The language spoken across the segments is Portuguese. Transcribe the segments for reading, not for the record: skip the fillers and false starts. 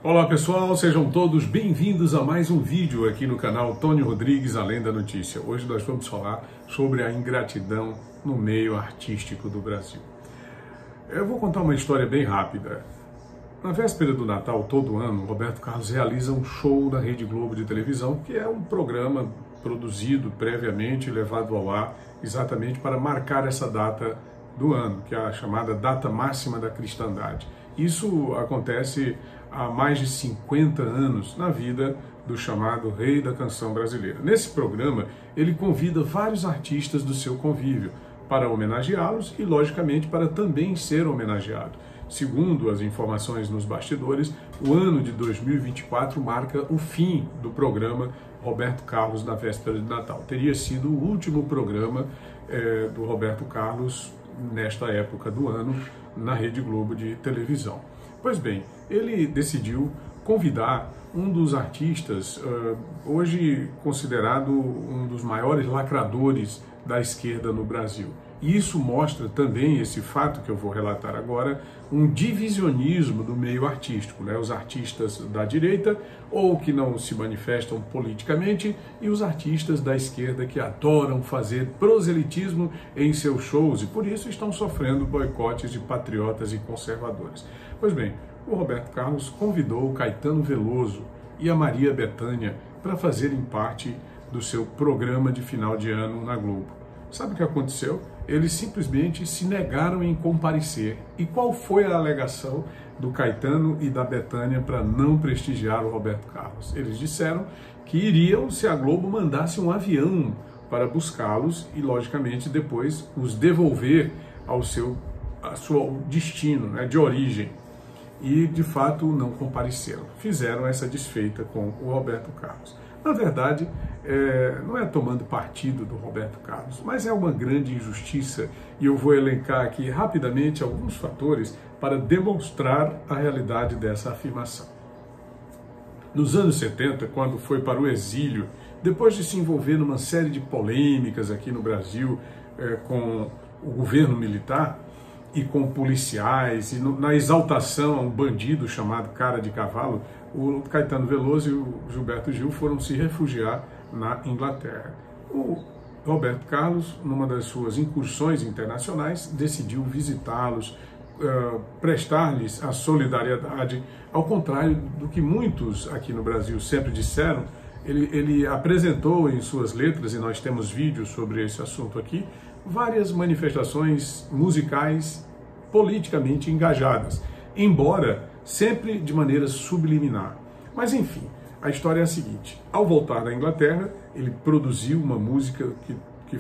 Olá pessoal, sejam todos bem-vindos a mais um vídeo aqui no canal Tony Rodrigues, Além da Notícia. Hoje nós vamos falar sobre a ingratidão no meio artístico do Brasil. Eu vou contar uma história bem rápida. Na véspera do Natal, todo ano, Roberto Carlos realiza um show na Rede Globo de televisão, que é um programa produzido previamente e levado ao ar exatamente para marcar essa data do ano, que é a chamada data máxima da cristandade. Isso acontece há mais de 50 anos na vida do chamado Rei da Canção Brasileira. Nesse programa, ele convida vários artistas do seu convívio para homenageá-los e, logicamente, para também ser homenageado. Segundo as informações nos bastidores, o ano de 2024 marca o fim do programa Roberto Carlos na véspera de Natal. Teria sido o último programa do Roberto Carlos nesta época do ano na Rede Globo de televisão. Pois bem, ele decidiu convidar um dos artistas, hoje considerado um dos maiores lacradores da esquerda no Brasil. E isso mostra também, esse fato que eu vou relatar agora, um divisionismo do meio artístico, né? Os artistas da direita, ou que não se manifestam politicamente, e os artistas da esquerda que adoram fazer proselitismo em seus shows e por isso estão sofrendo boicotes de patriotas e conservadores. Pois bem, o Roberto Carlos convidou o Caetano Veloso e a Maria Bethânia para fazerem parte do seu programa de final de ano na Globo. Sabe o que aconteceu? Eles simplesmente se negaram em comparecer. E qual foi a alegação do Caetano e da Bethânia para não prestigiar o Roberto Carlos? Eles disseram que iriam se a Globo mandasse um avião para buscá-los e, logicamente, depois os devolver ao seu destino, né, de origem. E, de fato, não compareceram. Fizeram essa desfeita com o Roberto Carlos. Na verdade, não é tomando partido do Roberto Carlos, mas é uma grande injustiça e eu vou elencar aqui rapidamente alguns fatores para demonstrar a realidade dessa afirmação. Nos anos 70, quando foi para o exílio, depois de se envolver numa série de polêmicas aqui no Brasil com o governo militar e com policiais, e na exaltação a um bandido chamado Cara de Cavalo, o Caetano Veloso e o Gilberto Gil foram se refugiar na Inglaterra. O Roberto Carlos, numa das suas incursões internacionais, decidiu visitá-los, prestar-lhes a solidariedade, ao contrário do que muitos aqui no Brasil sempre disseram. Ele apresentou em suas letras, e nós temos vídeos sobre esse assunto aqui, várias manifestações musicais politicamente engajadas, embora sempre de maneira subliminar. Mas enfim, a história é a seguinte: ao voltar da Inglaterra, ele produziu uma música que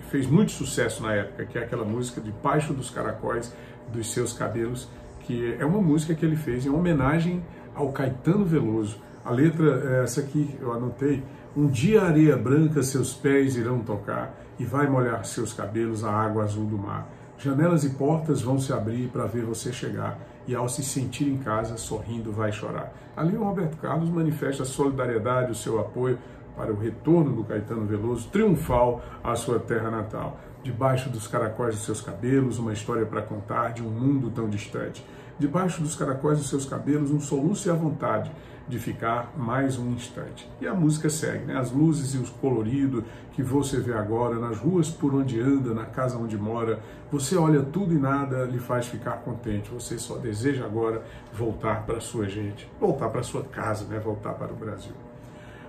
fez muito sucesso na época, que é aquela música Debaixo dos Caracóis dos Seus Cabelos, que é uma música que ele fez em homenagem ao Caetano Veloso. A letra é essa aqui, eu anotei: um dia a areia branca seus pés irão tocar e vai molhar seus cabelos a água azul do mar. Janelas e portas vão se abrir para ver você chegar e ao se sentir em casa, sorrindo vai chorar. Ali o Roberto Carlos manifesta a solidariedade, o seu apoio para o retorno do Caetano Veloso, triunfal à sua terra natal. Debaixo dos caracóis dos seus cabelos, uma história para contar de um mundo tão distante. Debaixo dos caracóis dos seus cabelos, um soluço e a vontade de ficar mais um instante. E a música segue, né? As luzes e os coloridos que você vê agora, nas ruas por onde anda, na casa onde mora, você olha tudo e nada lhe faz ficar contente. Você só deseja agora voltar para a sua gente, voltar para a sua casa, né? Voltar para o Brasil.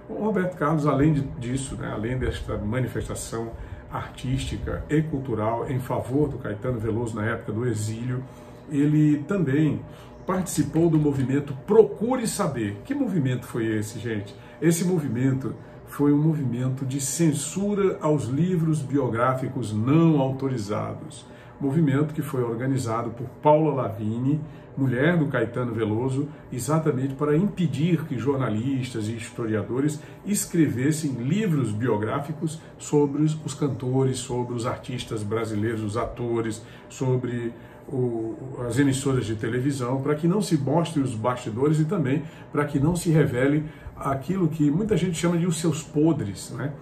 O Roberto Carlos, além disso, né? Além desta manifestação artística e cultural em favor do Caetano Veloso na época do exílio, ele também participou do movimento Procure Saber. Que movimento foi esse, gente? Esse movimento foi um movimento de censura aos livros biográficos não autorizados. Movimento que foi organizado por Paula Lavigne, mulher do Caetano Veloso, exatamente para impedir que jornalistas e historiadores escrevessem livros biográficos sobre os cantores, sobre os artistas brasileiros, os atores, sobre as emissoras de televisão, para que não se mostre os bastidores e também para que não se revele aquilo que muita gente chama de os seus podres, né?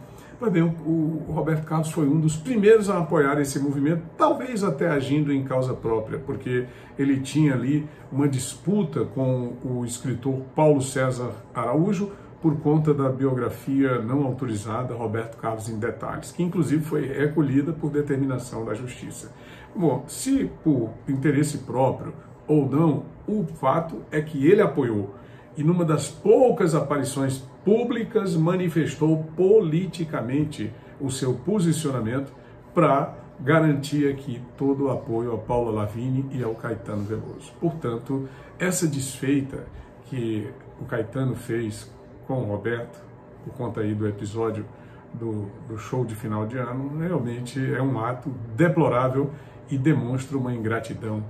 Pois bem, o Roberto Carlos foi um dos primeiros a apoiar esse movimento, talvez até agindo em causa própria, porque ele tinha ali uma disputa com o escritor Paulo César Araújo por conta da biografia não autorizada Roberto Carlos em Detalhes, que inclusive foi recolhida por determinação da Justiça. Bom, se por interesse próprio ou não, o fato é que ele apoiou e numa das poucas aparições públicas manifestou politicamente o seu posicionamento para garantir aqui todo o apoio a Paula Lavigne e ao Caetano Veloso. Portanto, essa desfeita que o Caetano fez com o Roberto, por conta aí do episódio do show de final de ano, realmente é um ato deplorável e demonstra uma ingratidão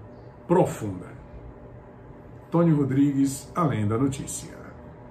profunda. Tônio Rodrigues, Além da Notícia.